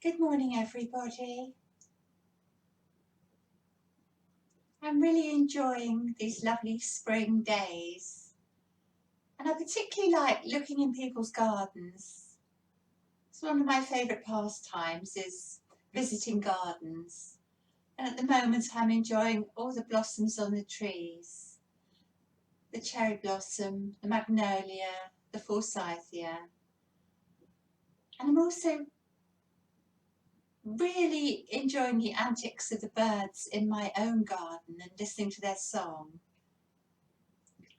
Good morning, everybody. I'm really enjoying these lovely spring days, and I particularly like looking in people's gardens. It's one of my favourite pastimes is visiting gardens, and at the moment I'm enjoying all the blossoms on the trees, the cherry blossom, the magnolia, the forsythia, and I'm also really enjoying the antics of the birds in my own garden and listening to their song.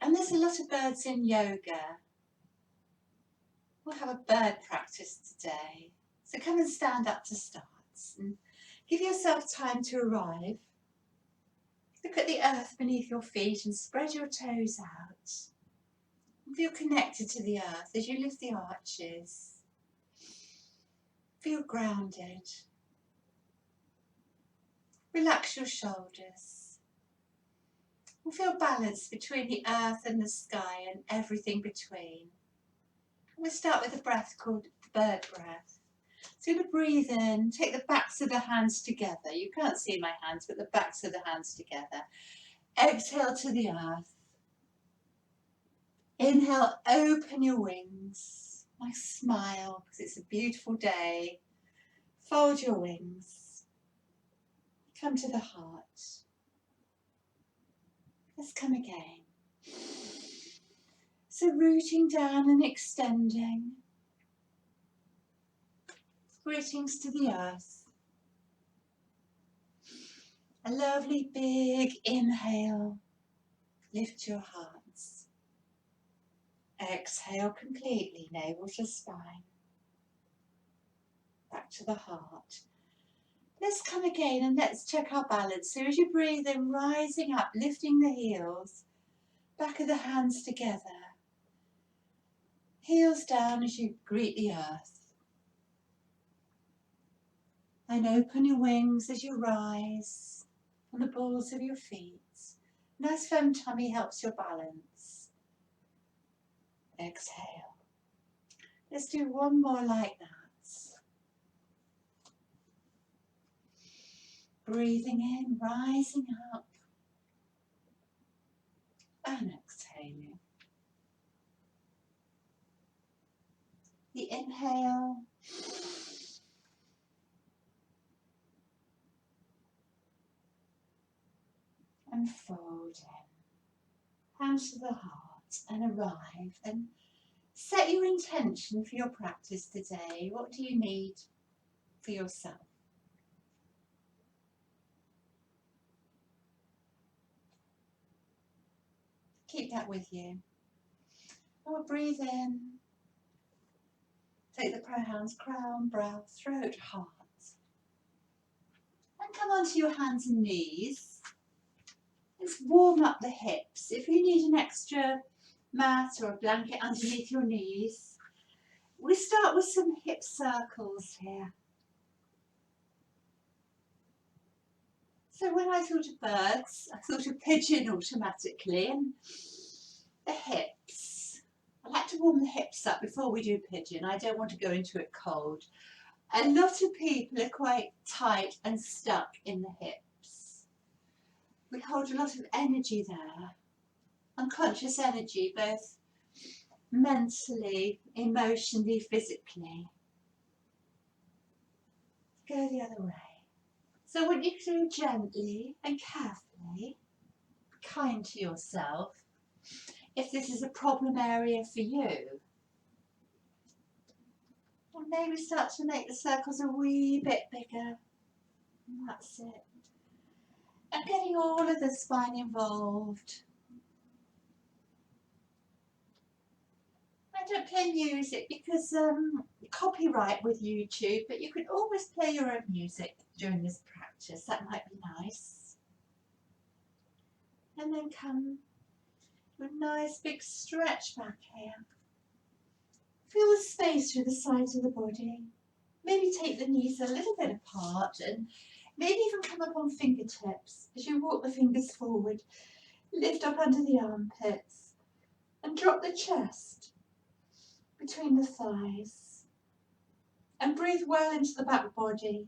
And there's a lot of birds in yoga. We'll have a bird practice today. So come and stand up to start and give yourself time to arrive. Look at the earth beneath your feet and spread your toes out. Feel connected to the earth as you lift the arches. Feel grounded. Relax your shoulders. And feel balanced between the earth and the sky and everything between. We'll start with a breath called the bird breath. So you're going to breathe in, take the backs of the hands together. You can't see my hands, but the backs of the hands together. Exhale to the earth. Inhale, open your wings. Nice smile, because it's a beautiful day. Fold your wings. Come to the heart. Let's come again. So rooting down and extending. Greetings to the earth. A lovely big inhale. Lift your hearts. Exhale completely, navel to spine. Back to the heart. Let's come again and let's check our balance. So as you breathe in, rising up, lifting the heels, back of the hands together. Heels down as you greet the earth. And open your wings as you rise on the balls of your feet. Nice firm tummy helps your balance. Exhale. Let's do one more like that. Breathing in, rising up, and exhaling. The inhale. And fold in. Hands to the heart and arrive and set your intention for your practice today. What do you need for yourself? Keep that with you. Now breathe in. Take the pronouns crown, brow, throat, heart. And come onto your hands and knees. Let's warm up the hips. If you need an extra mat or a blanket underneath your knees, we start with some hip circles here. So when I thought of birds, I thought of pigeon automatically, and the hips. I like to warm the hips up before we do pigeon. I don't want to go into it cold. A lot of people are quite tight and stuck in the hips. We hold a lot of energy there, unconscious energy, both mentally, emotionally, physically. Go the other way. So I want you to do gently and carefully, kind to yourself, if this is a problem area for you. And maybe start to make the circles a wee bit bigger. And that's it. And getting all of the spine involved. I don't play music because copyright with YouTube, but you can always play your own music during this practice. That might be nice. And then come to a nice big stretch back here. Feel the space through the sides of the body. Maybe take the knees a little bit apart and maybe even come up on fingertips as you walk the fingers forward. Lift up under the armpits and drop the chest between the thighs. And breathe well into the back body.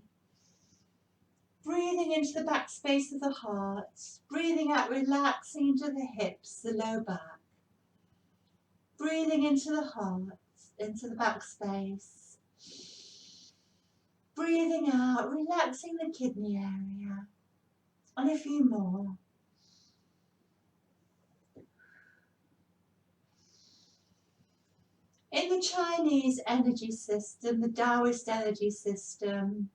Breathing into the back space of the heart. Breathing out, relaxing into the hips, the low back. Breathing into the heart, into the back space. Breathing out, relaxing the kidney area. And a few more. In the Chinese energy system, the Taoist energy system,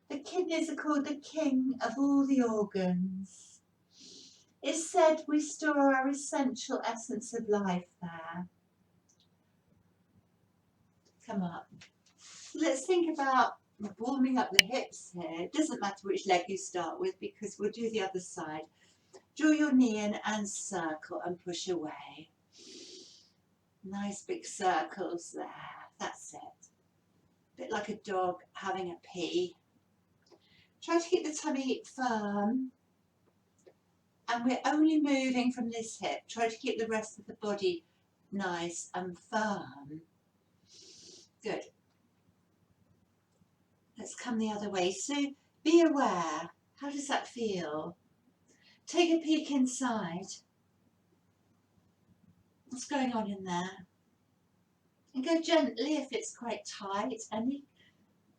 the kidneys are called the king of all the organs. It's said we store our essential essence of life there. Come up. Let's think about warming up the hips here. It doesn't matter which leg you start with because we'll do the other side. Draw your knee in and circle and push away. Nice big circles there. That's it. A bit like a dog having a pee. Try to keep the tummy firm. And we're only moving from this hip. Try to keep the rest of the body nice and firm. Good. Let's come the other way. So be aware. How does that feel? Take a peek inside. What's going on in there? And go gently if it's quite tight. Any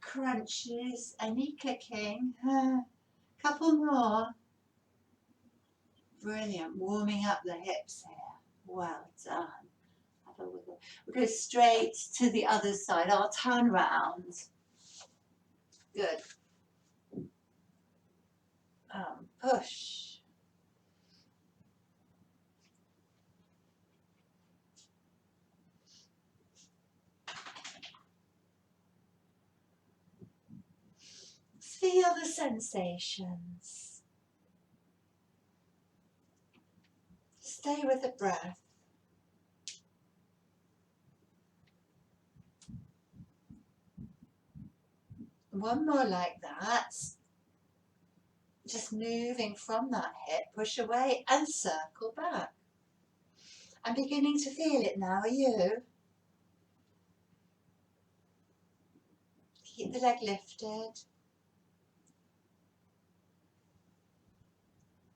crunches, any clicking. Couple more. Brilliant. Warming up the hips here. Well done. Have a wiggle. We'll go straight to the other side. I'll turn round. Good. Push. Feel the sensations. Stay with the breath. One more like that. Just moving from that hip, push away and circle back. I'm beginning to feel it now, are you? Keep the leg lifted.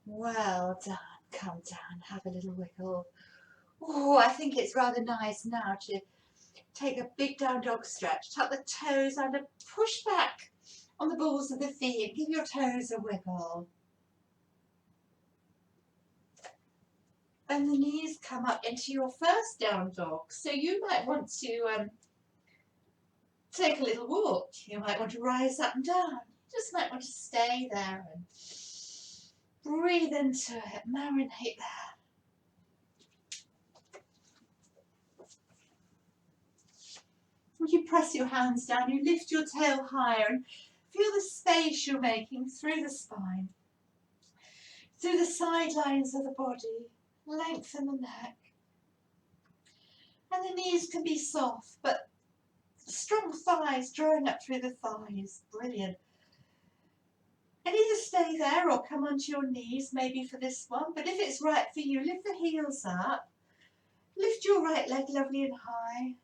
Well done. Come down, have a little wiggle. Oh, I think it's rather nice now to take a big down dog stretch. Tuck the toes under, push back on the balls of the feet. Give your toes a wiggle. And the knees come up into your first down dog. So you might want to take a little walk. You might want to rise up and down. You just might want to stay there and breathe into it, marinate there. When you press your hands down, you lift your tail higher and feel the space you're making through the spine, through the sidelines of the body. Lengthen the neck. And the knees can be soft, but strong thighs drawing up through the thighs. Brilliant. And either stay there or come onto your knees, maybe for this one. But if it's right for you, lift the heels up. Lift your right leg lovely and high.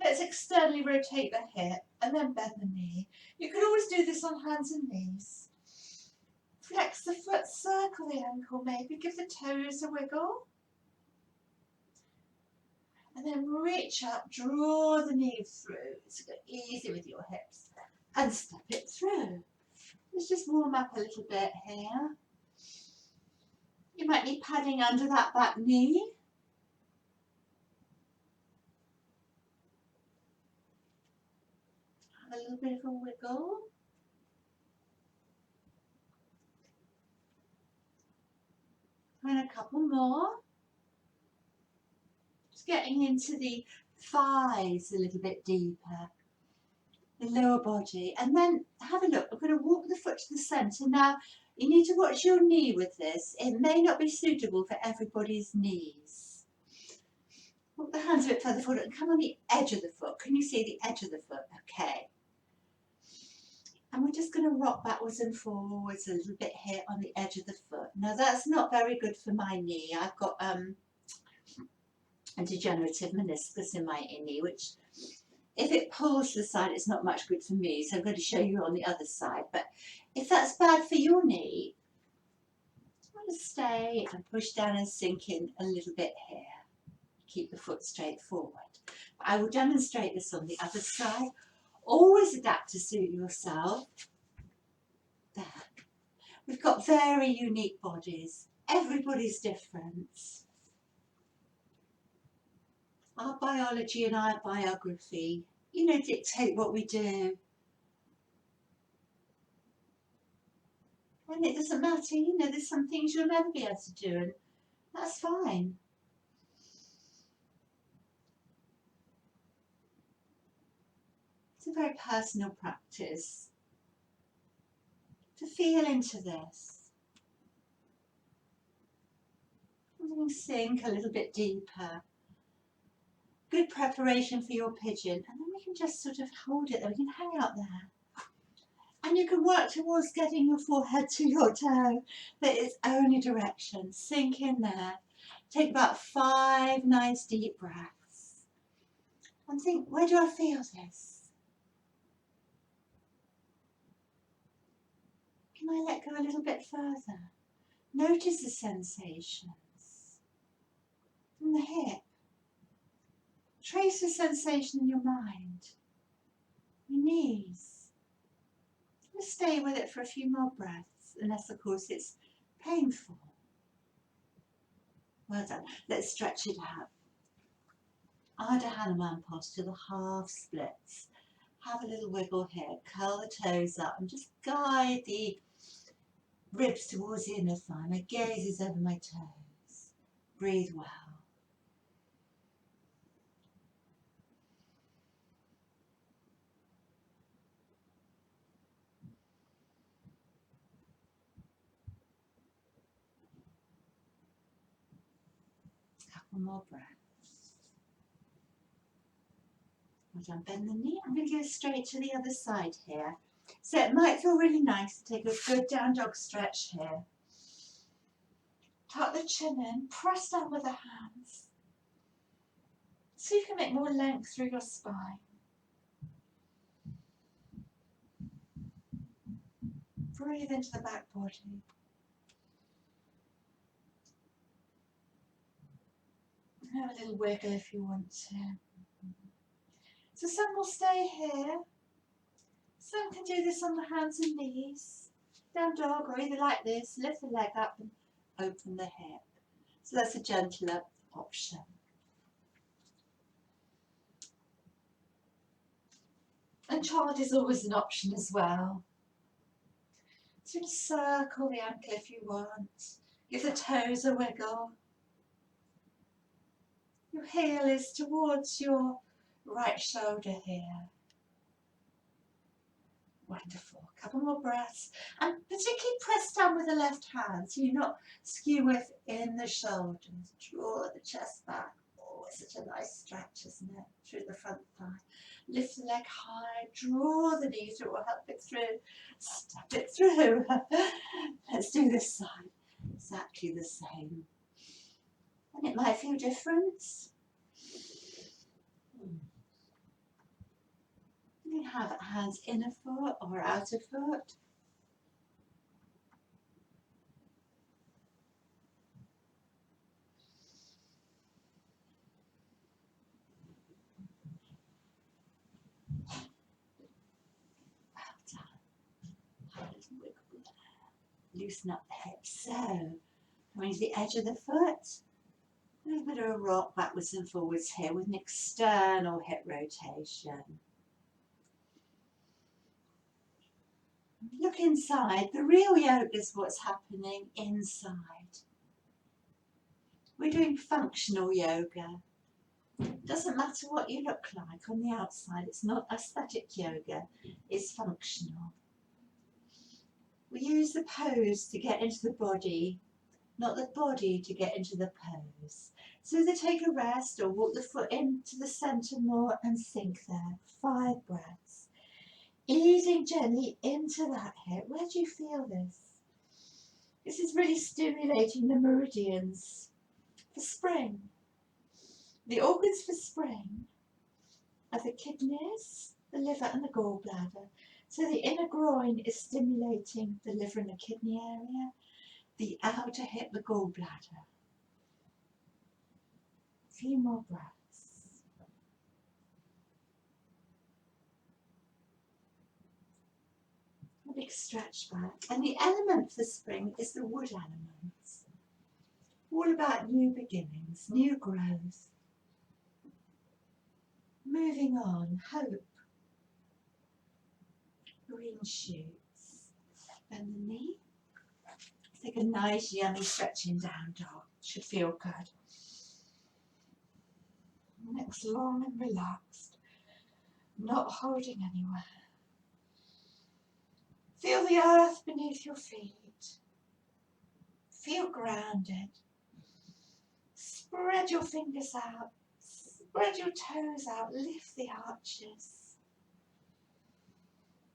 Let's externally rotate the hip and then bend the knee. You can always do this on hands and knees. Flex the foot, circle the ankle maybe, give the toes a wiggle. And then reach up, draw the knee through. So go easy with your hips and step it through. Let's just warm up a little bit here. You might need padding under that back knee. Have a little bit of a wiggle. And a couple more. Just getting into the thighs a little bit deeper. The lower body. And then have a look. I'm going to walk the foot to the centre. Now, you need to watch your knee with this. It may not be suitable for everybody's knees. Walk the hands a bit further forward and come on the edge of the foot. Can you see the edge of the foot? Okay. And we're just going to rock backwards and forwards a little bit here on the edge of the foot. Now that's not very good for my knee. I've got a degenerative meniscus in my knee, which If it pulls to the side, it's not much good for me, so I'm going to show you on the other side. But if that's bad for your knee, I'm going to stay and push down and sink in a little bit here. Keep the foot straight forward. I will demonstrate this on the other side. Always adapt to suit yourself. There. We've got very unique bodies. Everybody's different. Our biology and our biography, dictate what we do. And it doesn't matter, there's some things you'll never be able to do, and that's fine. It's a very personal practice to feel into this. And then sink a little bit deeper. Good preparation for your pigeon, and then we can just sort of hold it there. We can hang out there. And you can work towards getting your forehead to your toe. That is only direction. Sink in there. Take about 5 nice deep breaths. And think, where do I feel this? Can I let go a little bit further? Notice the sensations in the hip. Trace the sensation in your mind. Your knees. Just stay with it for a few more breaths, unless of course it's painful. Well done. Let's stretch it out. Ardha Hanuman posture, the half splits. Have a little wiggle here. Curl the toes up and just guide the ribs towards the inner thigh. My gaze is over my toes. Breathe well. Couple more breaths. Well done. Bend the knee. I'm going to go straight to the other side here. So it might feel really nice to take a good down dog stretch here. Tuck the chin in, press down with the hands. So you can make more length through your spine. Breathe into the back body. Have a little wiggle if you want to. So some will stay here. Some can do this on the hands and knees. Down dog, or either like this, lift the leg up and open the hip. So that's a gentler option. And child is always an option as well. So just circle the ankle if you want. Give the toes a wiggle. Your heel is towards your right shoulder here. Wonderful. Couple more breaths. And particularly press down with the left hand so you're not skew within the shoulders. Draw the chest back. Oh, it's such a nice stretch, isn't it? Through the front thigh. Lift the leg high. Draw the knee through. We'll help it through. Step it through. Let's do this side. Exactly the same. And it might feel different. You can have hands inner foot or outer foot. Well done. Have a little wiggle there. Loosen up the hips. So, coming to the edge of the foot. A little bit of a rock backwards and forwards here with an external hip rotation. Look inside. The real yoga is what's happening inside. We're doing functional yoga. It doesn't matter what you look like on the outside. It's not aesthetic yoga. It's functional. We use the pose to get into the body, not the body to get into the pose. So either take a rest or walk the foot into the centre more and sink there. 5 breaths. Easing gently into that hip. Where do you feel this? This is really stimulating the meridians for spring. The organs for spring of the kidneys, the liver and the gallbladder. So the inner groin is stimulating the liver and the kidney area, the outer hip, the gallbladder. A few more breaths. A big stretch back. And the element for spring is the wood element. All about new beginnings, new growth. Moving on, hope. Green shoots. Bend the knee. Take a nice yummy stretching down dog. Should feel good. Next long and relaxed. Not holding anywhere. Feel the earth beneath your feet. Feel grounded. Spread your fingers out. Spread your toes out. Lift the arches.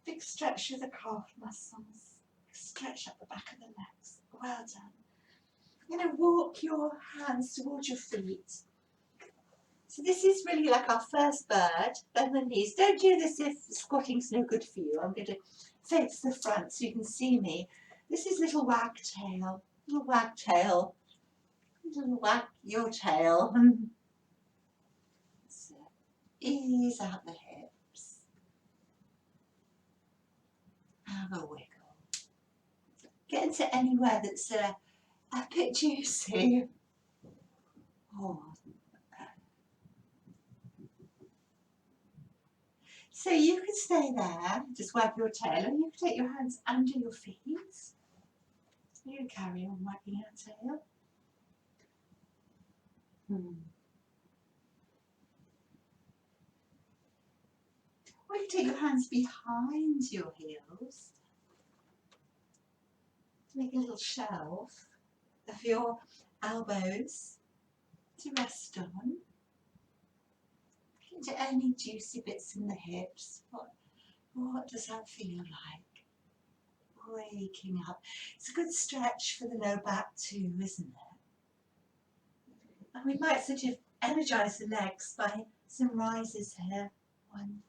Big stretch through the calf muscles. Stretch up the back of the legs. Well done. You're going to walk your hands towards your feet. So this is really like our first bird. Bend the knees. Don't do this if squatting's no good for you. I'm going to face the front so you can see me. This is little wagtail. Little wagtail. Little wag your tail. So ease out the hips. Have a wiggle. Get into anywhere that's a bit juicy. Oh. So you can stay there, just wag your tail, and you can take your hands under your feet. You can carry on wagging your tail. Or you can take your hands behind your heels. Make a little shelf of your elbows to rest on. Into any juicy bits in the hips. What does that feel like? Waking up. It's a good stretch for the low back too, isn't it? And we might sort of energise the legs by some rises here. 1,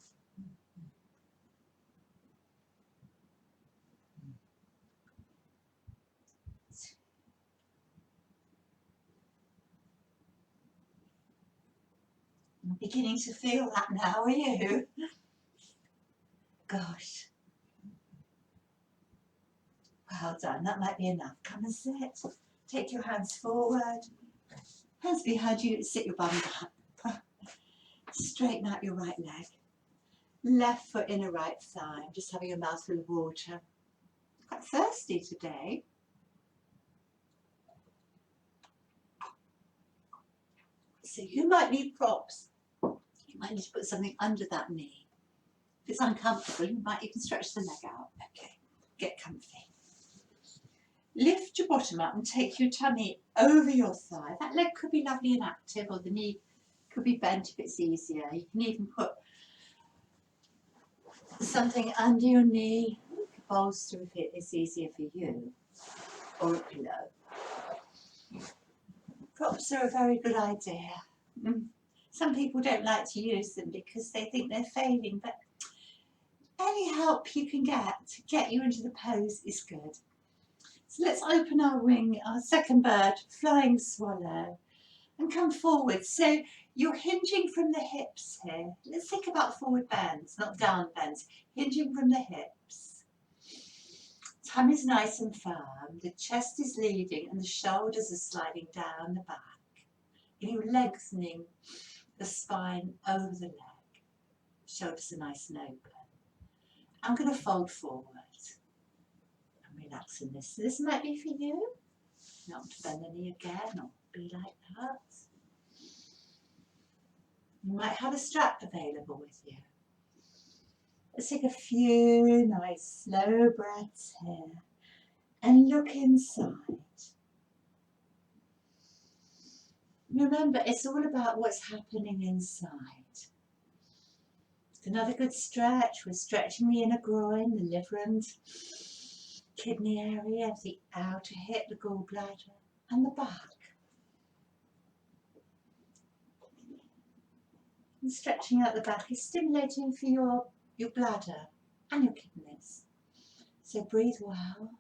2. I'm beginning to feel that now, are you? Gosh. Well done, that might be enough. Come and sit. Take your hands forward. Hands behind you, sit your bum back. Straighten out your right leg. Left foot in a right thigh. I'm just having a mouthful of water. Quite thirsty today. So you might need props. You might need to put something under that knee. If it's uncomfortable, you can stretch the leg out. Okay, get comfy. Lift your bottom up and take your tummy over your thigh. That leg could be lovely and active, or the knee could be bent if it's easier. You can even put something under your knee, a bolster if it is easier for you, or a pillow. Props are a very good idea. Some people don't like to use them because they think they're failing, but any help you can get to get you into the pose is good. So let's open our wing, our second bird, flying swallow, and come forward. So you're hinging from the hips here. Let's think about forward bends, not down bends. Hinging from the hips. Tummy's nice and firm. The chest is leading and the shoulders are sliding down the back. You're lengthening the spine over the leg. Shoulders are nice and open. I'm going to fold forward. I'm relaxing this. So this might be for you. Not to bend the knee again or be like that. You might have a strap available with you. Let's take a few nice slow breaths here and look inside. Remember, it's all about what's happening inside. Another good stretch. We're stretching the inner groin, the liver and kidney area, the outer hip, the gallbladder, and the back. And stretching out the back is stimulating for your bladder and your kidneys. So breathe well.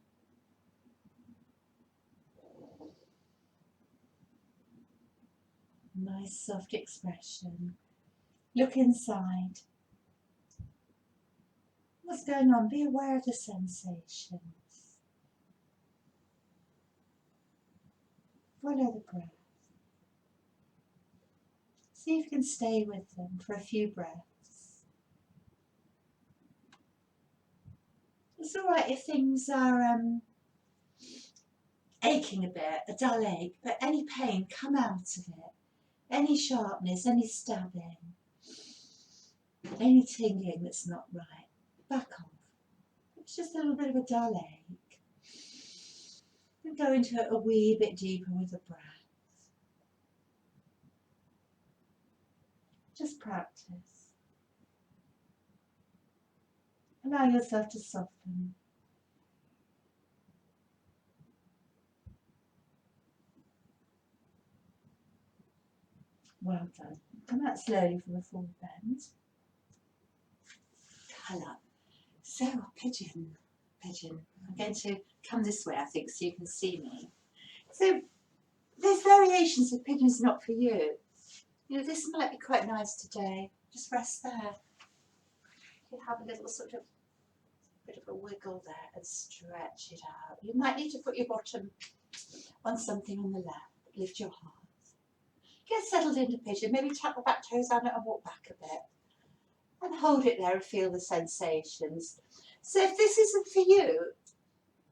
Nice soft expression. Look inside. What's going on? Be aware of the sensations. Follow the breath. See if you can stay with them for a few breaths. It's all right if things are aching a bit, a dull ache, but any pain, come out of it. Any sharpness, any stabbing, any tingling that's not right, back off. It's just a little bit of a dull ache. And go into it a wee bit deeper with the breath. Just practice. Allow yourself to soften. Well done. Come out slowly from a forward bend. Curl up. So, pigeon. I'm going to come this way, I think, so you can see me. So, there's variations of pigeons not for you. You know, this might be quite nice today. Just rest there. You have a little sort of bit of a wiggle there and stretch it out. You might need to put your bottom on something on the left. Lift your heart. Get settled into pigeon. Maybe tap the back toes on it and walk back a bit. And hold it there and feel the sensations. So if this isn't for you,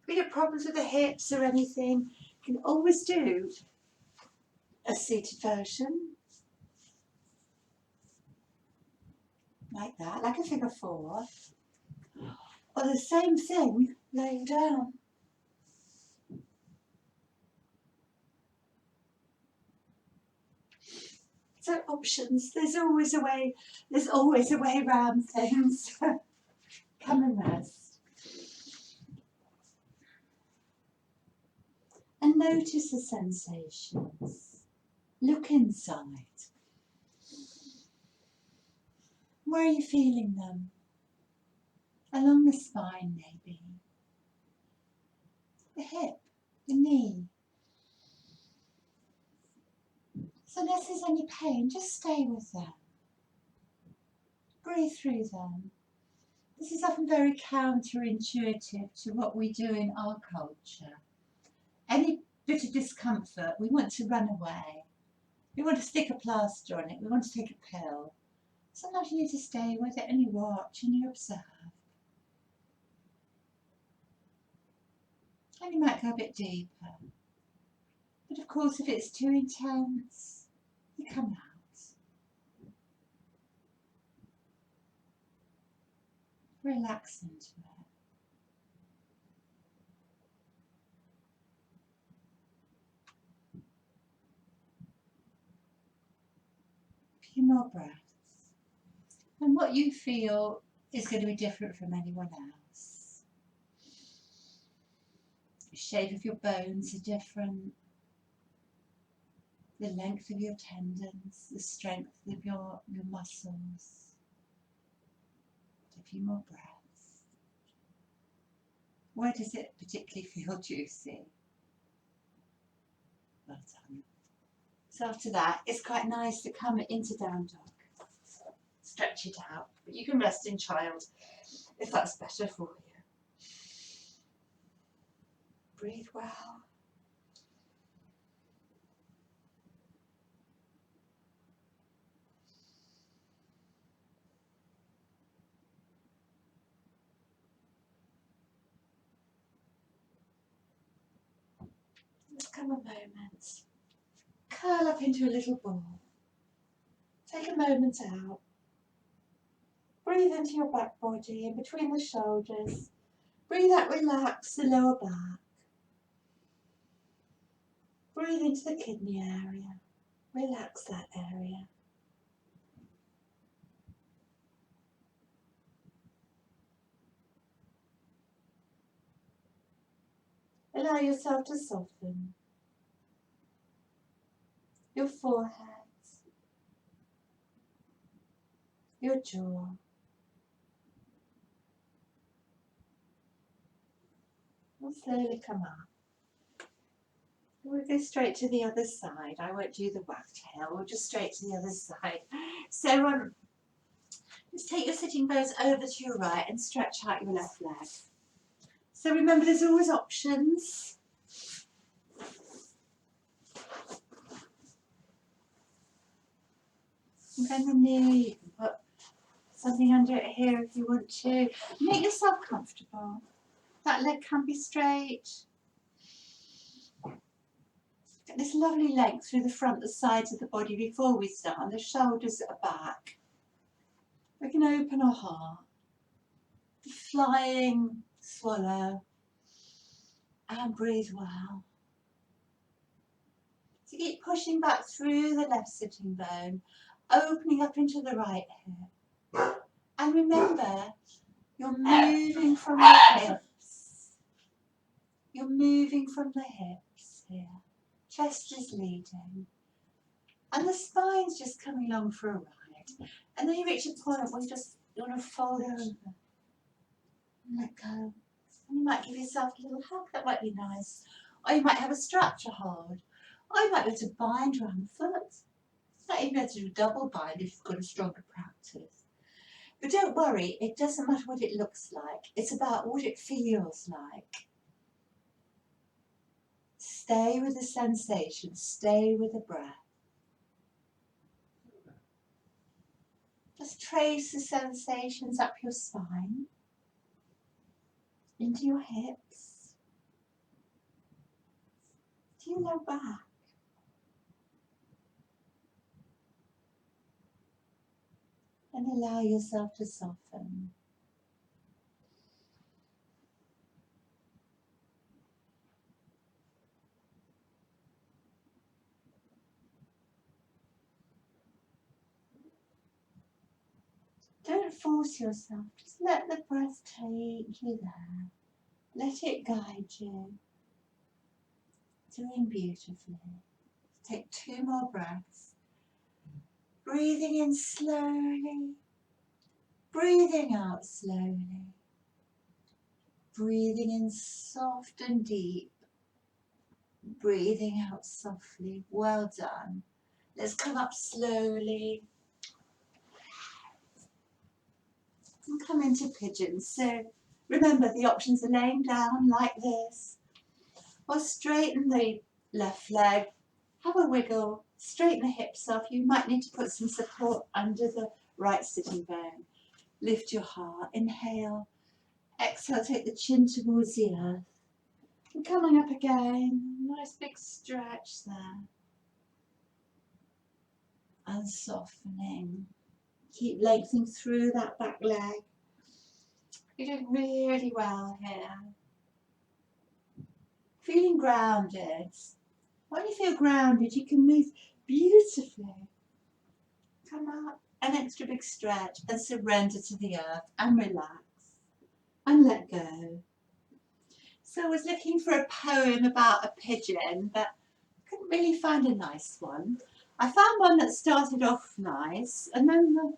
you have problems with the hips or anything, you can always do a seated version. Like that, like a figure four. Or the same thing, laying down. So options, there's always a way around things. Come and rest. And notice the sensations. Look inside. Where are you feeling them? Along the spine, maybe. The hip, the knee. So unless there's any pain, just stay with them. Breathe through them. This is often very counterintuitive to what we do in our culture. Any bit of discomfort, we want to run away. We want to stick a plaster on it. We want to take a pill. Sometimes you need to stay with it and you watch and you observe. And you might go a bit deeper. But of course, if it's too intense, you come out. Relax into it. A few more breaths. And what you feel is going to be different from anyone else. The shape of your bones are different. The length of your tendons, the strength of your muscles. A few more breaths. Where does it particularly feel juicy? Well done. So after that, it's quite nice to come into down dog. Stretch it out. But you can rest in child if that's better for you. Breathe well. Just come a moment. Curl up into a little ball. Take a moment out. Breathe into your back body in between the shoulders. Breathe out, relax the lower back. Breathe into the kidney area. Relax that area. Allow yourself to soften your forehead, your jaw. We'll slowly come up. We'll go straight to the other side. I won't do the wagtail. We'll just straight to the other side. So just take your sitting bones over to your right and stretch out your left leg. So remember, there's always options. And bend the knee. You can put something under it here if you want to. Make yourself comfortable. That leg can be straight. Get this lovely length through the front, the sides of the body before we start, and the shoulders at the back. We can open our heart. The flying swallow. And breathe well. So keep pushing back through the left sitting bone, opening up into the right hip. And remember, you're moving from the hips. You're moving from the hips here. Chest is leading. And the spine's just coming along for a ride. And then you reach a point where you want to fold over and let go. And you might give yourself a little hug. That might be nice. Or you might have a strap to hold. Or you might be able to bind around the foot. You might even be able to do a double bind if you've got a stronger practice. But don't worry, it doesn't matter what it looks like. It's about what it feels like. Stay with the sensation. Stay with the breath. Just trace the sensations up your spine, into your hips, to your low back. And allow yourself to soften. Don't force yourself, just let the breath take you there. Let it guide you. Doing beautifully. Take 2 more breaths. Breathing in slowly. Breathing out slowly. Breathing in soft and deep. Breathing out softly. Well done. Let's come up slowly. And come into pigeon. So remember, the options are laying down like this, or straighten the left leg, have a wiggle, straighten the hips off. You might need to put some support under the right sitting bone. Lift your heart, inhale, exhale, take the chin towards the earth. And coming up again, nice big stretch there. And softening. Keep lengthening through that back leg. You're doing really well here. Feeling grounded. When you feel grounded, you can move beautifully. Come up, an extra big stretch, and surrender to the earth, and relax, and let go. So I was looking for a poem about a pigeon, but couldn't really find a nice one. I found one that started off nice, and then the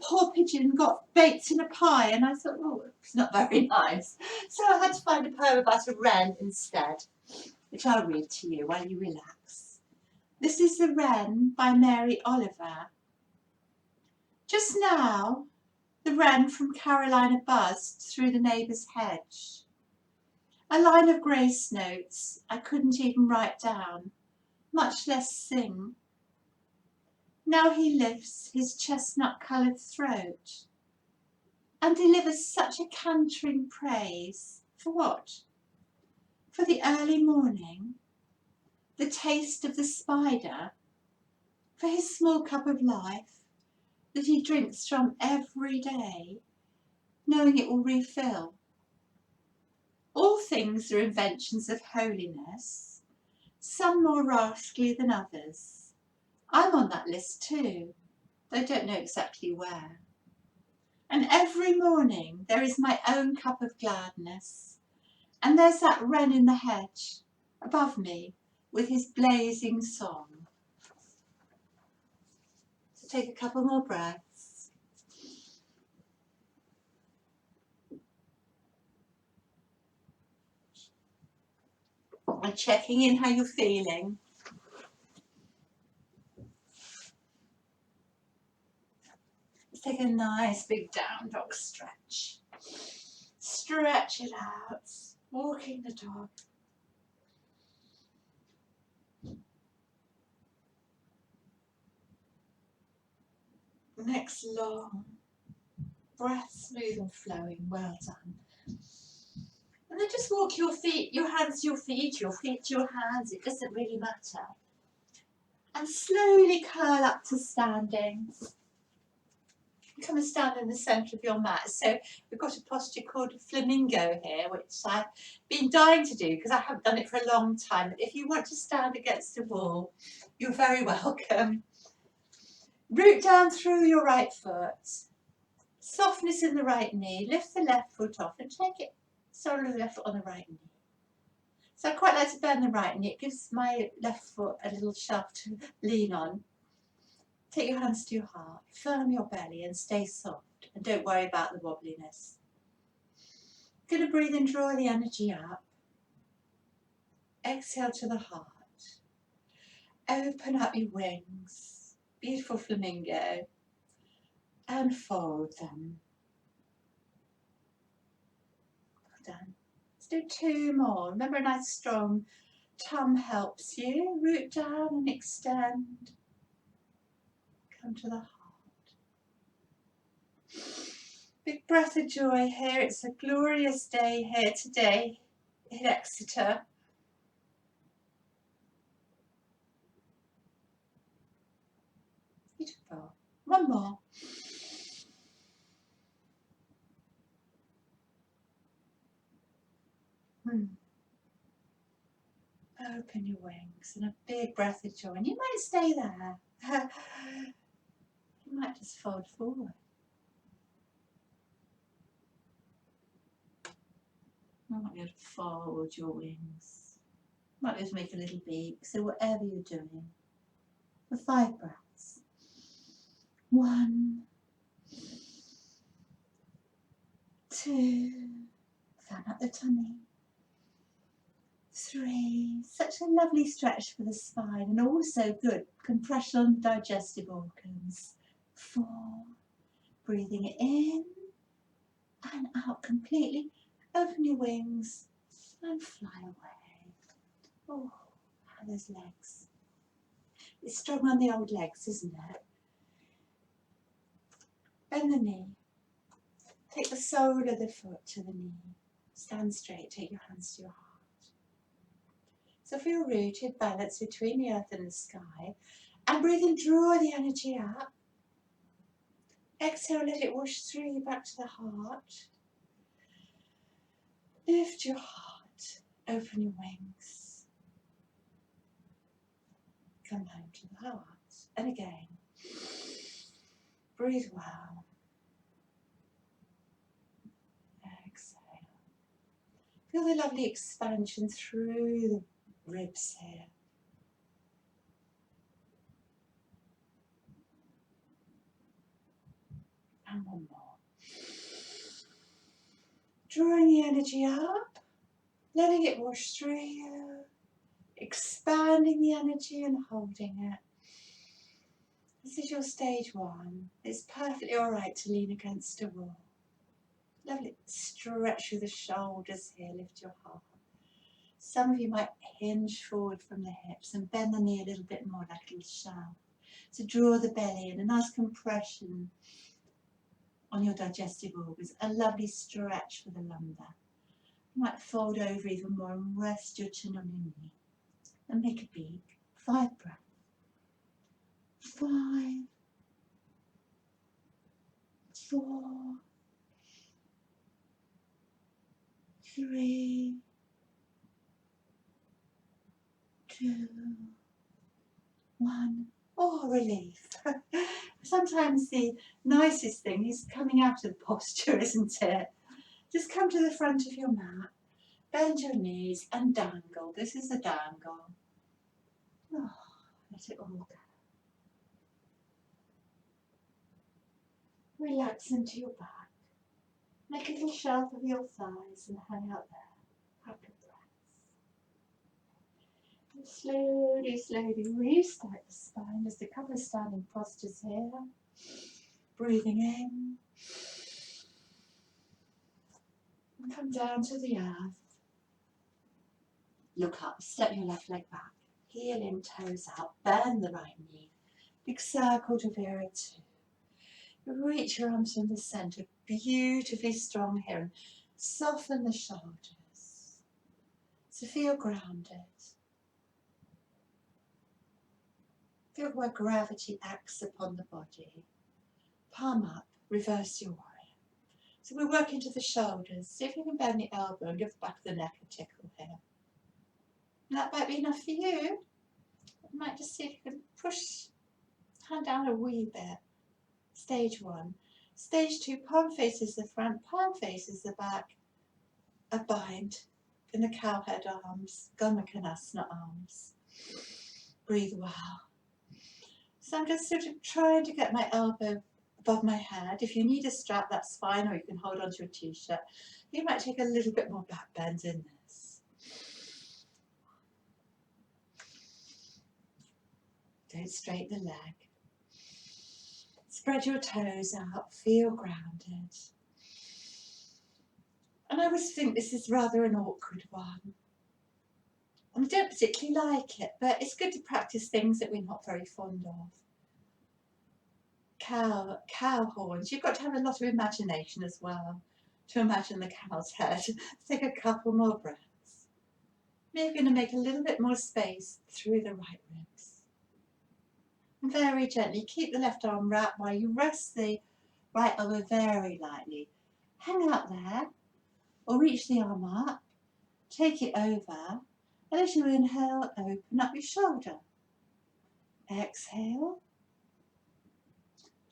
poor pigeon got baked in a pie, and I thought, oh, it's not very nice. So I had to find a poem about a wren instead, which I'll read to you while you relax. This is The Wren by Mary Oliver. Just now, the wren from Carolina buzzed through the neighbour's hedge. A line of grace notes I couldn't even write down, much less sing. Now he lifts his chestnut-coloured throat and delivers such a cantering praise. For what? For the early morning, the taste of the spider, for his small cup of life that he drinks from every day, knowing it will refill. All things are inventions of holiness, some more rascally than others. I'm on that list too, though I don't know exactly where. And every morning there is my own cup of gladness, and there's that wren in the hedge above me with his blazing song. So take a couple more breaths. And checking in how you're feeling. Let's take a nice big down dog stretch. Stretch it out. Walking the dog. Next long breath, smooth and flowing. Well done. And then just walk your feet, your hands to your feet to your hands. It doesn't really matter. And slowly curl up to standing. Come and stand in the centre of your mat. So we've got a posture called Flamingo here, which I've been dying to do because I haven't done it for a long time. But if you want to stand against the wall, you're very welcome. Root down through your right foot. Softness in the right knee. Lift the left foot off and take it sole of the left foot on the right knee. So I quite like to bend the right knee. It gives my left foot a little shelf to lean on. Take your hands to your heart, firm your belly and stay soft and don't worry about the wobbliness. Going to breathe and draw the energy up. Exhale to the heart. Open up your wings, beautiful flamingo, and fold them. Well done. Let's do 2 more. Remember, a nice strong tum helps you. Root down and extend. Come to the heart. Big breath of joy here. It's a glorious day here today in Exeter. Beautiful. 1 more. Open your wings and a big breath of joy. And you might stay there. You might just fold forward. I want you to fold your wings. Might just make a little beak. So whatever you're doing, for 5 breaths. 1, 2, fan up the tummy. 3, such a lovely stretch for the spine and also good compression on the digestive organs. 4, breathing in and out completely. Open your wings and fly away. Oh, how those legs. It's strong on the old legs, isn't it? Bend the knee. Take the sole of the foot to the knee. Stand straight, take your hands to your heart. So feel rooted, balance between the earth and the sky. And breathe and draw the energy up. Exhale, let it wash through you back to the heart. Lift your heart, open your wings. Come home to the heart. And again, breathe well. Exhale. Feel the lovely expansion through the ribs here. And 1 more. Drawing the energy up, letting it wash through you, expanding the energy and holding it. This is your stage 1. It's perfectly alright to lean against a wall. Lovely. Stretch through the shoulders here, lift your heart. Some of you might hinge forward from the hips and bend the knee a little bit more like a little shaft. So draw the belly in, a nice compression on your digestive organs, a lovely stretch for the lumbar. You might fold over even more and rest your chin on your knee and make a beak. 5 breaths. 5, 4, 3, 2, 1. Oh, relief. Sometimes the nicest thing is coming out of the posture, isn't it? Just come to the front of your mat, bend your knees and dangle. This is a dangle. Oh, let it all go. Relax into your back. Make a little shelf of your thighs and hang out there. Couple of breaths. Slowly, slowly restart the spine. Just a couple of standing postures here. Breathing in. And come down to the earth. Look up, step your left leg back. Heel in, toes out. Bend the right knee. Big circle to Vera 2. Reach your arms from the centre. Beautifully strong here. And soften the shoulders. So feel grounded. Feel where gravity acts upon the body. Palm up, reverse your warrior. So we work into the shoulders. See if you can bend the elbow and give the back of the neck a tickle here. And that might be enough for you. You might just see if you can push hand down a wee bit. Stage 1. Stage 2, palm faces the front, palm faces the back. A bind in the cowhead arms, Gandhakanasana arms. Breathe well. So I'm just sort of trying to get my elbow above my head. If you need a strap, that's fine, or you can hold onto a t-shirt. You might take a little bit more back bend in this. Don't straighten the leg. Spread your toes out, feel grounded. And I always think this is rather an awkward one. And I don't particularly like it, but it's good to practice things that we're not very fond of. Cow horns. You've got to have a lot of imagination as well to imagine the cow's head. Take a couple more breaths. Maybe going to make a little bit more space through the right ribs. And very gently keep the left arm wrapped while you rest the right elbow very lightly. Hang out there or reach the arm up. Take it over. And as you inhale, open up your shoulder. Exhale.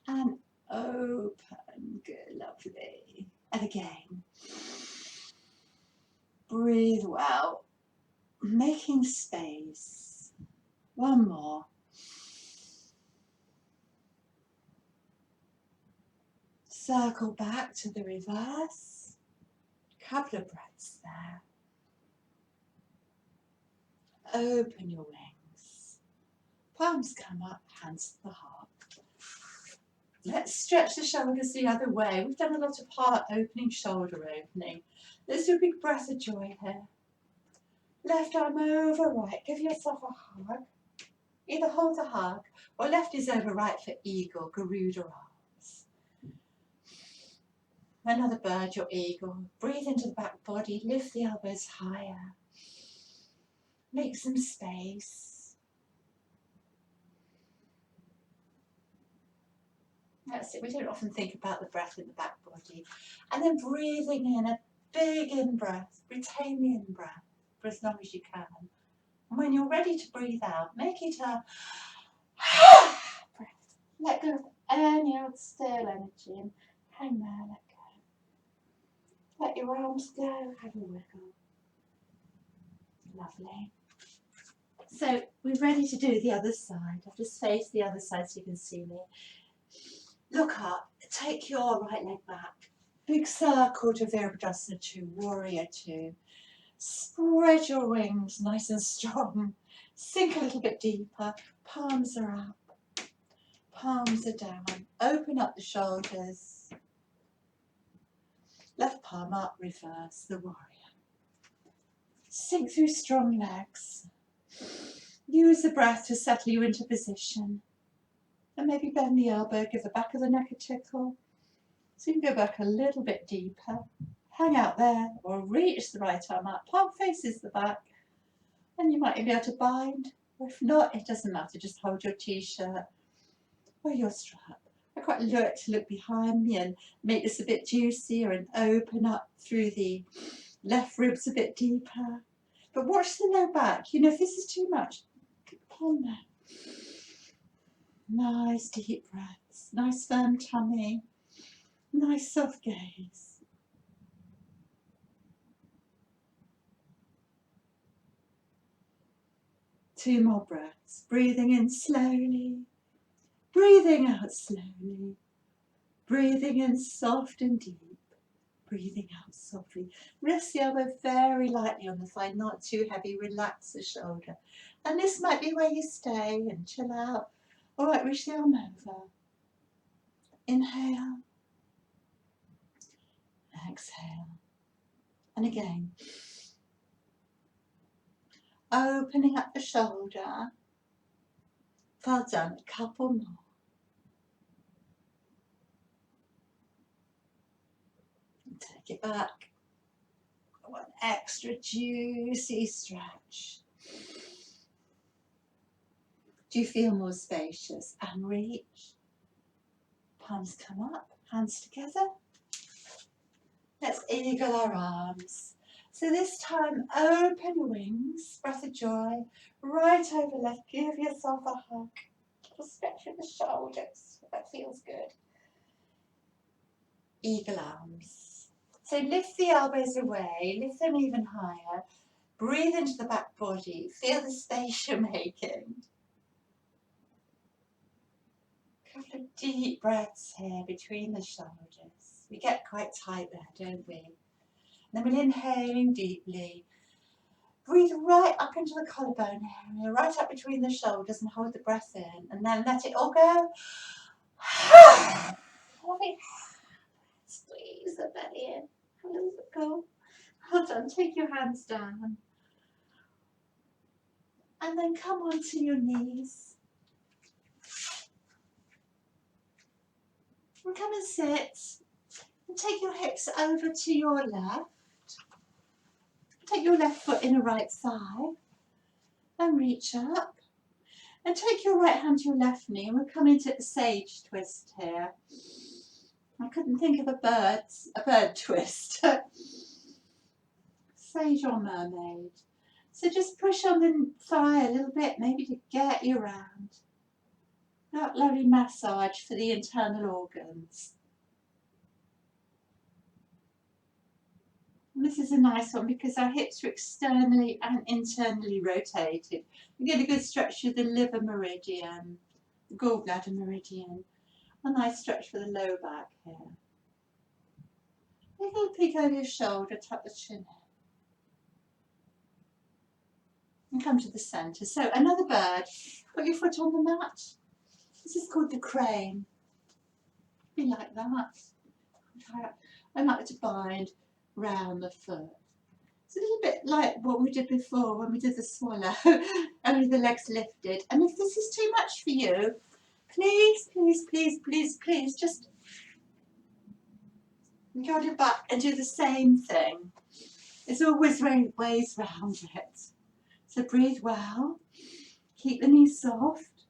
And open. Good, lovely. And again. Breathe well. Making space. One more. Circle back to the reverse. Couple of breaths there. Open your wings. Palms come up, hands to the heart. Let's stretch the shoulders the other way. We've done a lot of heart opening, shoulder opening. Let's do a big breath of joy here. Left arm over right. Give yourself a hug. Either hold the hug or left is over right for eagle, Garuda arms. Another bird, your eagle. Breathe into the back body. Lift the elbows higher. Make some space. That's it. We don't often think about the breath in the back body. And then breathing in, a big in-breath. Retain the in-breath for as long as you can. And when you're ready to breathe out, make it a breath. Let go of any old stale energy and hang there, let go. Let your arms go, have a wiggle. Lovely. So we're ready to do the other side. I've just faced the other side so you can see me. Look up, take your right leg back. Big circle to Virabhadrasana 2, Warrior 2. Spread your wings nice and strong. Sink a little bit deeper. Palms are up. Palms are down. Open up the shoulders. Left palm up, reverse the warrior. Sink through strong legs. Use the breath to settle you into position. And maybe bend the elbow, give the back of the neck a tickle. So you can go back a little bit deeper. Hang out there or reach the right arm up. Palm faces the back. And you might be able to bind. Or if not, it doesn't matter. Just hold your t-shirt or your strap. I quite like to look behind me and make this a bit juicier and open up through the left ribs a bit deeper. But watch the low back. You know, if this is too much, palm there. Nice deep breaths, nice firm tummy, nice soft gaze. Two more breaths, breathing in slowly, breathing out slowly, breathing in soft and deep, breathing out softly. Rest the elbow very lightly on the thigh, not too heavy, relax the shoulder. And this might be where you stay and chill out. All right, reach the arm over. Inhale. Exhale. And again. Opening up the shoulder. Well done. A couple more. And take it back. One extra juicy stretch. Do you feel more spacious? And reach. Palms come up, hands together. Let's eagle our arms. So this time, open your wings, breath of joy, right over left. Give yourself a hug. Just stretch with the shoulders. That feels good. Eagle arms. So lift the elbows away, lift them even higher. Breathe into the back body. Feel the space you're making. A couple of deep breaths here between the shoulders. We get quite tight there, don't we? And then we'll inhaling deeply. Breathe right up into the collarbone area, right up between the shoulders, and hold the breath in. And then let it all go. Squeeze the belly in. How does it go? Well done. Take your hands down. And then come onto your knees. And come and sit. And take your hips over to your left. Take your left foot in a right thigh. And reach up. And take your right hand to your left knee. And we'll come into a sage twist here. I couldn't think of a bird twist. Sage or mermaid. So just push on the thigh a little bit, maybe to get you round. That lovely massage for the internal organs. And this is a nice one because our hips are externally and internally rotated. We get a good stretch through the liver meridian, the gallbladder meridian. A nice stretch for the lower back here. Little peek over your shoulder, tuck the chin in. And come to the centre. So another bird. Put your foot on the mat. This is called the crane. Be like that. I like to bind round the foot. It's a little bit like what we did before when we did the swallow, only the legs lifted. And if this is too much for you, please, please, please, please, please, just go your back and do the same thing. There's always ways round it. So breathe well, keep the knees soft,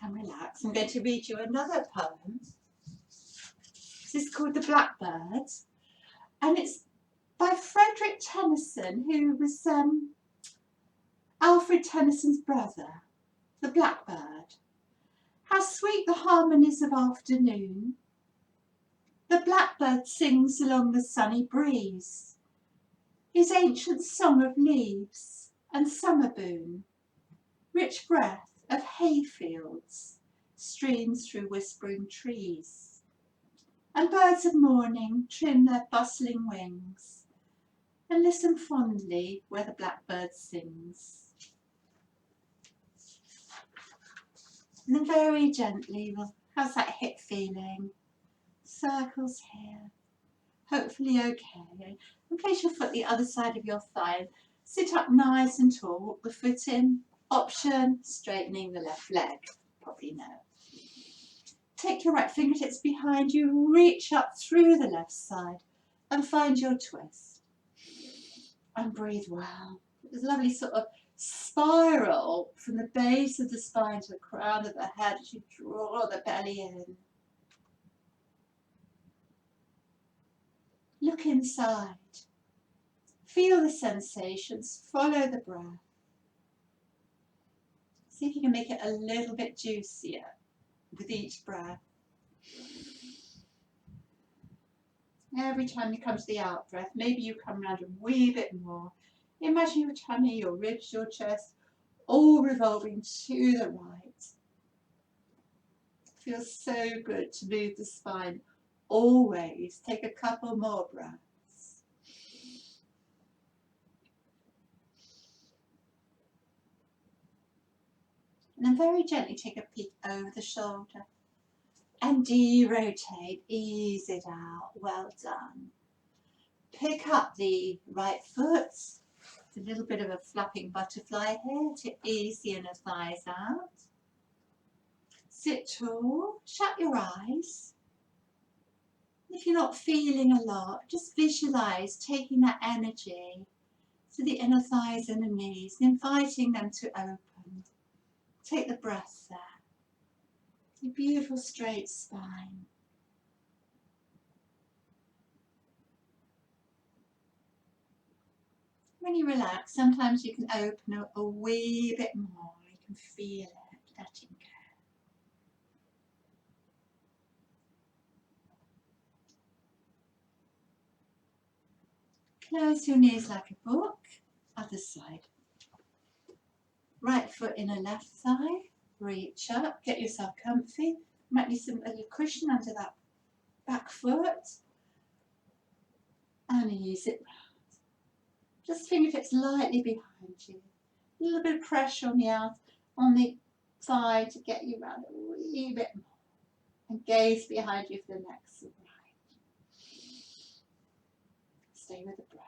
and relax. I'm going to read you another poem. This is called The Blackbird, and it's by Frederick Tennyson, who was Alfred Tennyson's brother. The Blackbird. How sweet the harmonies of afternoon. The blackbird sings along the sunny breeze, his ancient song of leaves and summer boon. Rich breath of hayfields streams through whispering trees, and birds of morning trim their bustling wings and listen fondly where the blackbird sings. And then very gently, how's that hip feeling? Circles here, hopefully okay. And place your foot the other side of your thigh. Sit up nice and tall, walk the foot in. Option, straightening the left leg, probably no. Take your right fingertips behind you, reach up through the left side and find your twist. And breathe well. There's a lovely sort of spiral from the base of the spine to the crown of the head as you draw the belly in. Look inside. Feel the sensations, follow the breath. See if you can make it a little bit juicier with each breath. Every time you come to the out breath, maybe you come around a wee bit more. Imagine your tummy, your ribs, your chest, all revolving to the right. Feels so good to move the spine. Always take a couple more breaths. And then very gently take a peek over the shoulder. And de-rotate, ease it out, well done. Pick up the right foot, a little bit of a flapping butterfly here to ease the inner thighs out. Sit tall, shut your eyes. If you're not feeling a lot, just visualize taking that energy to the inner thighs and the knees, inviting them to open. Take the breath there. A beautiful straight spine. When you relax, sometimes you can open a wee bit more. You can feel it, letting go. Close your knees like a book. Other side. Right foot in a left thigh. Reach up. Get yourself comfy. Might need some little cushion under that back foot. And ease it round. Just fingertips lightly behind you. A little bit of pressure on the thigh to get you round a wee bit more. And gaze behind you for the next ride. Stay with the breath.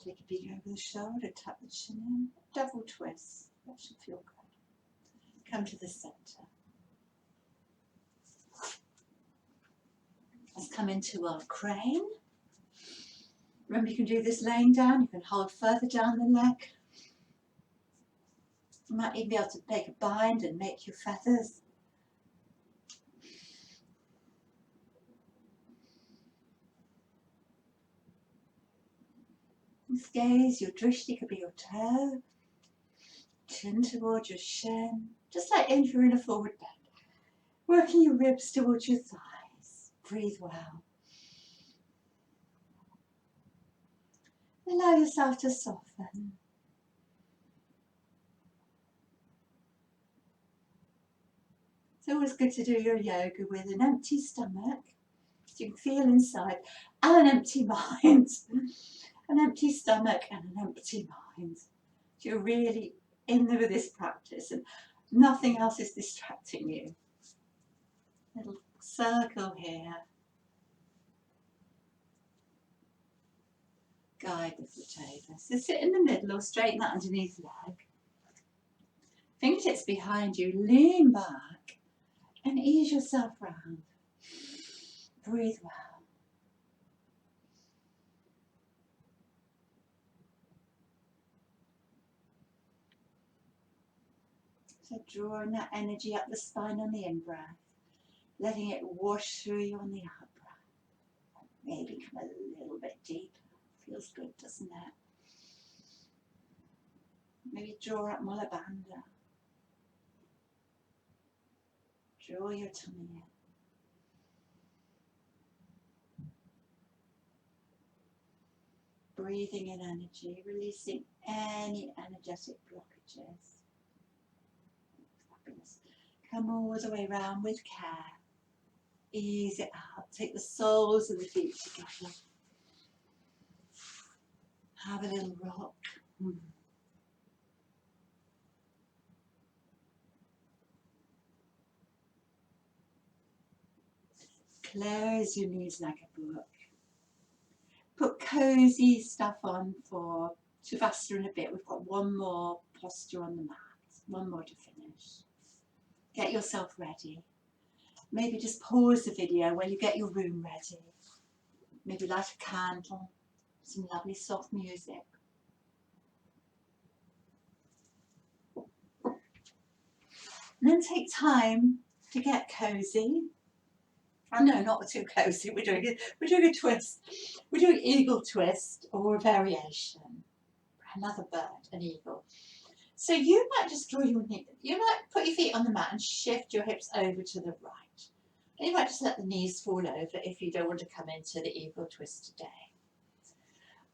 Take a peek over the shoulder, tuck the chin in, double twist. That should feel good. Come to the centre. Let's come into our crane. Remember, you can do this laying down. You can hold further down the leg. You might even be able to make a bind and make your feathers. Just gaze, your drishti could be your toe. Chin towards your shin. Just like if you're in a forward bend. Working your ribs towards your thighs. Breathe well. Allow yourself to soften. It's always good to do your yoga with an empty stomach, so you can feel inside, and an empty mind. An empty stomach and an empty mind. So you're really in there with this practice and nothing else is distracting you. Little circle here. Guide the foot over. So sit in the middle or straighten that underneath leg. Fingertips behind you, lean back and ease yourself round. Breathe well. So drawing that energy up the spine on the in-breath, letting it wash through you on the out-breath. Maybe come a little bit deeper. Feels good, doesn't it? Maybe draw up Mula Bandha. Draw your tummy in. Breathing in energy, releasing any energetic blockages. Fabulous. Come all the way around with care. Ease it out. Take the soles of the feet together. Have a little rock. Close your knees like a book. Put cozy stuff on for Shavasana in a bit. We've got one more posture on the mat. One more to finish. Get yourself ready. Maybe just pause the video when you get your room ready. Maybe light a candle. Some lovely soft music. And then take time to get cozy. Oh no, not too cozy. We're doing a twist. We're doing eagle twist or a variation. Another bird, an eagle. So you might just draw your knee. You might put your feet on the mat and shift your hips over to the right. And you might just let the knees fall over if you don't want to come into the eagle twist today.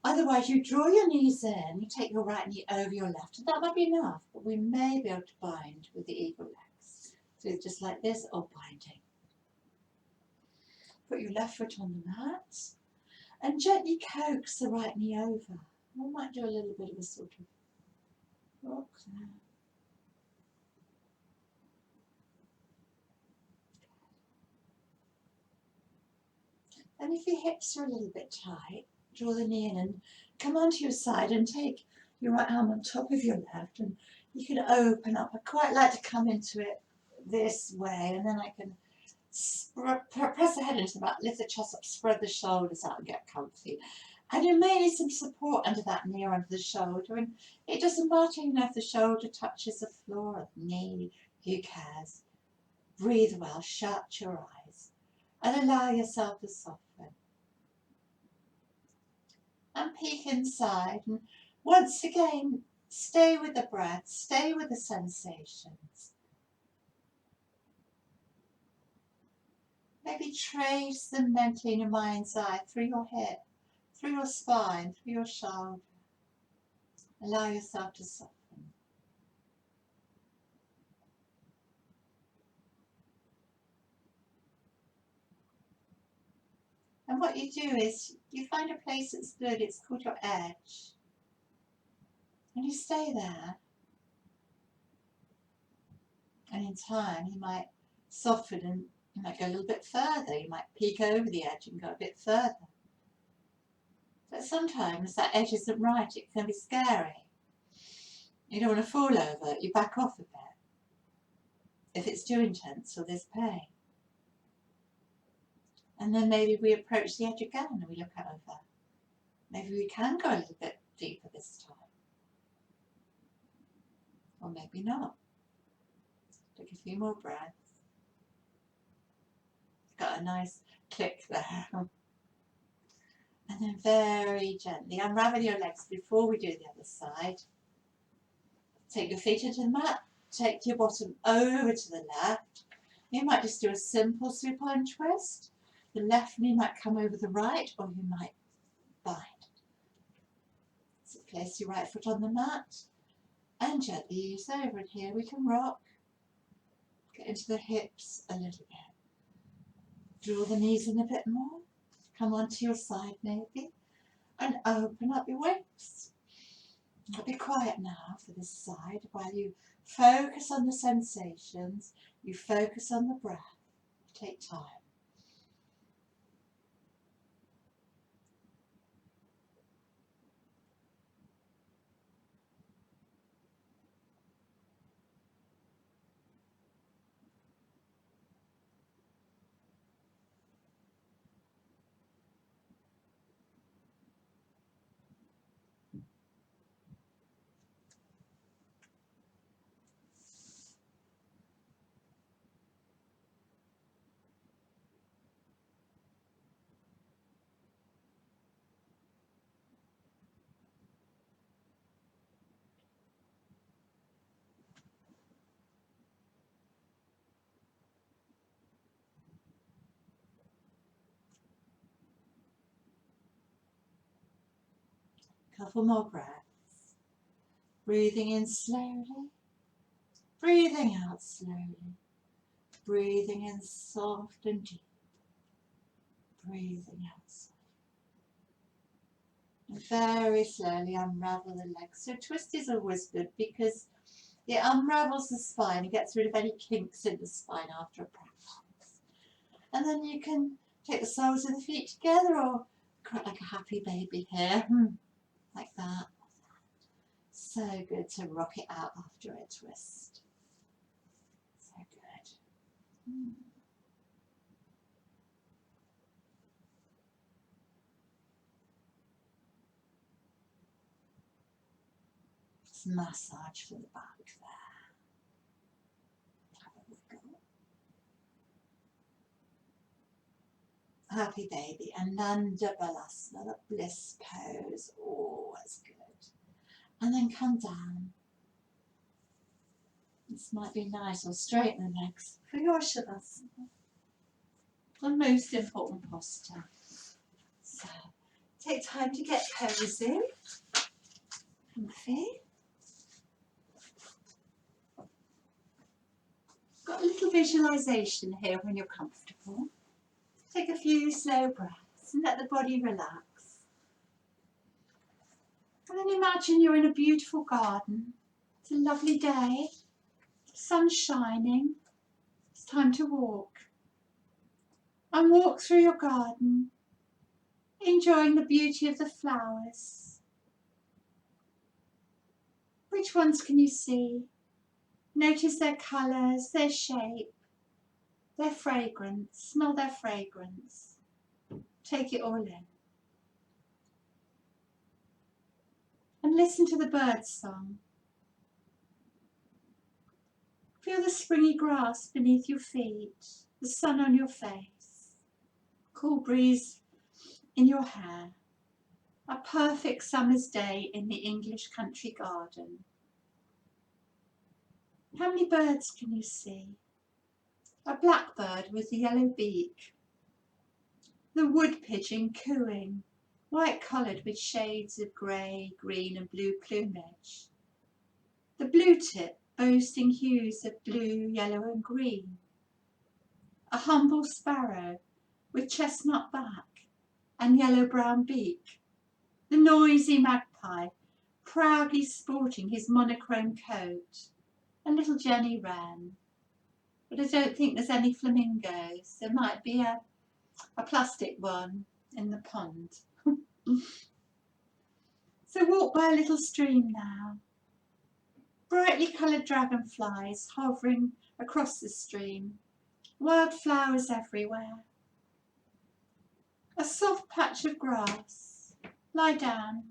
Otherwise, you draw your knees in, you take your right knee over your left, and that might be enough, but we may be able to bind with the eagle legs. So just like this, or binding. Put your left foot on the mat and gently coax the right knee over. We might do a little bit of a sort of rock there. And if your hips are a little bit tight, draw the knee in and come onto your side and take your right arm on top of your left, and you can open up. I quite like to come into it this way, and then I can press the head into the mat, lift the chest up, spread the shoulders out and get comfy. And you may need some support under that knee or under the shoulder, and it doesn't matter, you know, if the shoulder touches the floor or the knee, who cares? Breathe well, shut your eyes and allow yourself to soften. And peek inside, and once again, stay with the breath, stay with the sensations. Maybe trace them mentally in your mind's eye through your hip, through your spine, through your shoulder. Allow yourself to soften. And what you do is you find a place that's good, it's called your edge. And you stay there. And in time you might soften and you might go a little bit further. You might peek over the edge and go a bit further. But sometimes that edge isn't right, it can be scary. You don't want to fall over, you back off a bit. If it's too intense or there's pain. And then maybe we approach the edge again and we look over. Maybe we can go a little bit deeper this time. Or maybe not. Take a few more breaths. Got a nice click there. And then very gently unravel your legs before we do the other side. Take your feet into the mat. Take your bottom over to the left. You might just do a simple supine twist. The left knee might come over the right, or you might bind. So place your right foot on the mat and gently ease over. And here we can rock. Get into the hips a little bit. Draw the knees in a bit more. Come onto your side maybe. And open up your wings. I'll be quiet now for this side while you focus on the sensations. You focus on the breath. Take time. Couple more breaths. Breathing in slowly. Breathing out slowly. Breathing in soft and deep. Breathing out slowly. And very slowly unravel the legs. So twist is always good because it unravels the spine. It gets rid of any kinks in the spine after a practice. And then you can take the soles of the feet together or cry like a happy baby here. Like that. So good to rock it out after a twist. So good. Just massage for the back there. Have a wiggle. Happy baby. Ananda Balasana, the bliss pose. Oh, that's good. And then come down. This might be nice, or straighten the legs for your Shavasana. The most important posture. So, take time to get cozy. Comfy. Got a little visualization here when you're comfortable. Take a few slow breaths and let the body relax. And then imagine you're in a beautiful garden. It's a lovely day, the sun's shining, it's time to walk. And walk through your garden, enjoying the beauty of the flowers. Which ones can you see? Notice their colours, their shape, their fragrance. Smell their fragrance. Take it all in. And listen to the birds' song. Feel the springy grass beneath your feet, the sun on your face, cool breeze in your hair. A perfect summer's day in the English country garden. How many birds can you see? A blackbird with a yellow beak. The wood pigeon cooing, white-collared with shades of grey, green and blue plumage. The blue tip boasting hues of blue, yellow and green. A humble sparrow with chestnut back and yellow-brown beak. The noisy magpie proudly sporting his monochrome coat. And little Jenny Wren. But I don't think there's any flamingos. There might be a plastic one in the pond. So walk by a little stream now. Brightly coloured dragonflies hovering across the stream. Wildflowers everywhere. A soft patch of grass. Lie down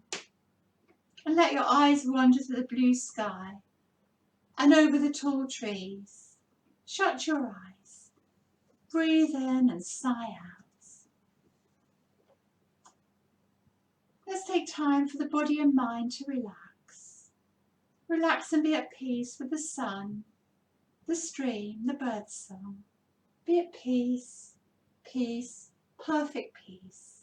and let your eyes wander to the blue sky and over the tall trees. Shut your eyes. Breathe in and sigh out. Let's take time for the body and mind to relax. Relax and be at peace with the sun, the stream, the bird song. Be at peace, peace, perfect peace.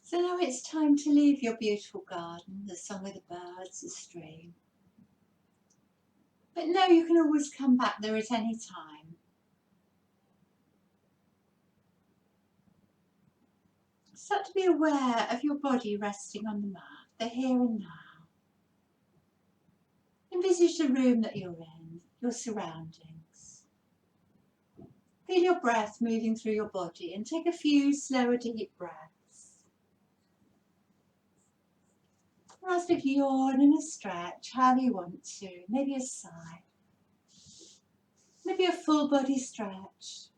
So now it's time to leave your beautiful garden, the song of the birds, the stream. But no, you can always come back there at any time. Start to be aware of your body resting on the mat, the here and now. Envisage the room that you're in, your surroundings. Feel your breath moving through your body and take a few slower deep breaths. Nice big yawn and a stretch, however you want to. Maybe a sigh. Maybe a full body stretch.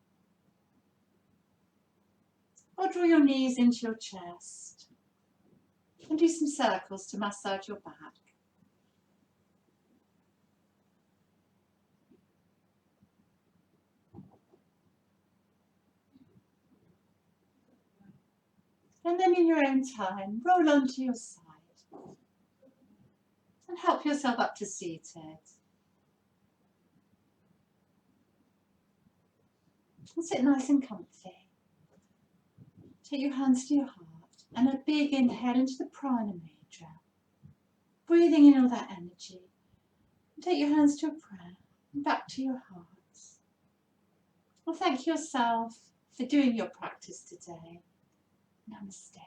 Or draw your knees into your chest and do some circles to massage your back. And then in your own time, roll onto your side and help yourself up to seated. And sit nice and comfy. Take your hands to your heart and a big inhale into the prana mudra. Breathing in all that energy. And take your hands to a prayer. and back to your heart. Well, thank yourself for doing your practice today. Namaste.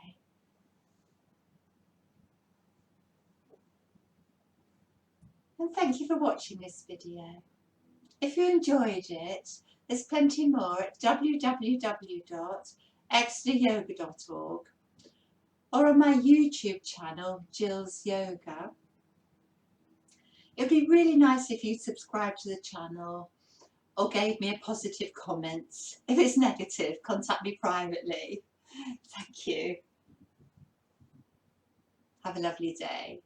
And thank you for watching this video. If you enjoyed it, there's plenty more at www.exeteryoga.org or on my YouTube channel, Jill's Yoga. It would be really nice if you subscribe to the channel or gave me a positive comment. If it's negative, contact me privately. Thank you. Have a lovely day.